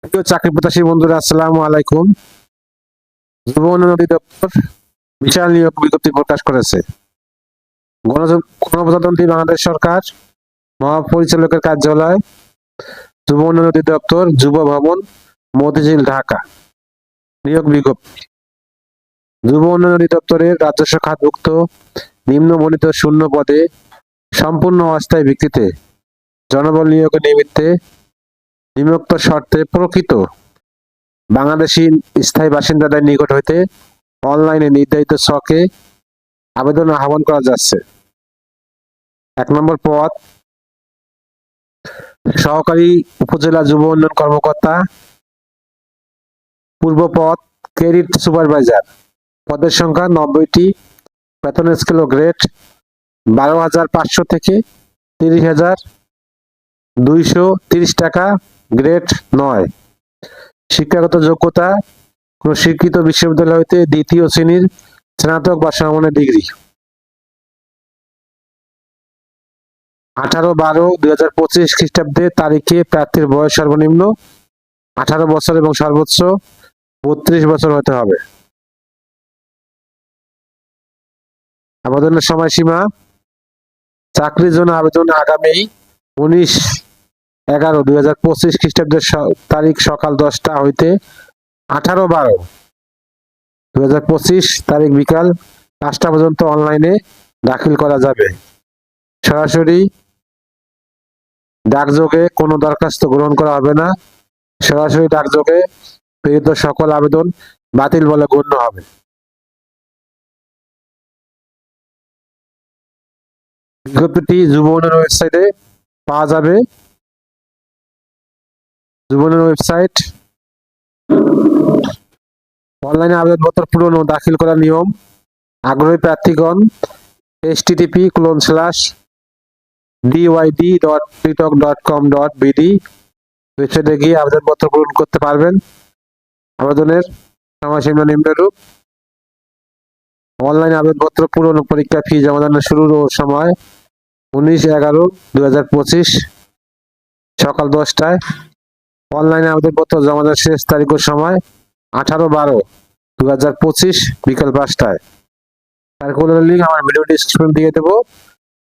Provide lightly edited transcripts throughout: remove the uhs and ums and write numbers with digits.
প্রিয় চাকরি প্রত্যাশী বন্ধুরা, আসসালামু আলাইকুম। যুব উন্নয়ন অধিদপ্তর বিশাল নিয়োগ বিজ্ঞপ্তি প্রকাশ করেছে। গণপ্রজাতন্ত্রী বাংলাদেশ সরকার, মহাপরিচালকের কার্যালয়, যুব উন্নয়ন অধিদপ্তর, যুব ভবন, মতিঝিল, ঢাকা। নিয়োগ বিজ্ঞপ্তি। যুব উন্নয়ন অধিদপ্তরের রাজস্ব খাতভুক্ত নিম্নবর্ণিত শূন্য পদে সম্পূর্ণ অস্থায়ী ভিত্তিতে জনবল নিয়োগের নিমিত্তে নিম্নোক্ত শর্তে প্রকৃত বাংলাদেশী স্থায়ী বাসিন্দাদের নিকট হইতে অনলাইনে নির্ধারিত ছকে আবেদন আহ্বান করা যাচ্ছে। 1 নম্বর পদ সহকারী উপজেলা যুব উন্নয়ন কর্মকর্তা। পূর্ব পদ ক্রেডিট সুপারভাইজার। পদের সংখ্যা 90টি। বেতনের স্কেল ও গ্রেড 12,500 থেকে 30,230 টাকা। গ্রেড 9। শিক্ষাগত যোগ্যতা কোন স্বীকৃত বিশ্ববিদ্যালয় হইতে দ্বিতীয় শ্রেণীর স্নাতক বা সমমানের ডিগ্রি। 18/12/2025 খ্রিস্টাব্দে তারিখে প্রার্থীর বয়স সর্বনিম্ন 18 বছর এবং সর্বোচ্চ 32 বছর হতে হবে। আবেদনের সময়সীমা। চাকরির জন্য আবেদন আগামী 19/11/2025 খ্রিস্টাব্দের তারিখ সকাল 10টা হইতে 18/12/2025 তারিখ বিকাল 5টা পর্যন্ত অনলাইনে দাখিল করা যাবে। সরাসরি ডাকযোগে কোনো দরখাস্ত গ্রহণ করা হবে না। সরাসরি ডাকযোগে প্রেরিত সকল আবেদন বাতিল বলে গণ্য হবে। বিজ্ঞপ্তিটি যুব উন্নয়ন ওয়েবসাইটে পাওয়া যাবে। যুব উন্নয়ন ওয়েবসাইট। অনলাইনে আবেদনপত্র পূরণ ও দাখিল করার নিয়ম। আগ্রহী প্রার্থীগণ http://dyd.pritok.com.bd ওয়েবসাইটে গিয়ে আবেদনপত্র পূরণ করতে পারবেন। আবেদনের সময়সীমা নিম্নরূপ। অনলাইন আবেদনপত্র পূরণ ও পরীক্ষা ফি জমা দানের শুরুর সময় 19/11/2025 সকাল 10টায়। অনলাইনে আবেদনপত্র জমা দেওয়ার শেষ তারিখ ও সময় 18/12/2025 বিকাল 5টায়। সার্কুলার লিঙ্ক আমার ভিডিও ডেসক্রিপশন দিয়ে দেবো।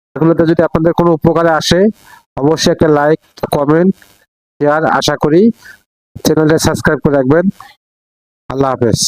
সার্কুলারটা যদি আপনাদের কোনো উপকারে আসে অবশ্যই একটা লাইক, কমেন্ট, শেয়ার আশা করি। চ্যানেলটা সাবস্ক্রাইব করে রাখবেন। আল্লাহ হাফেজ।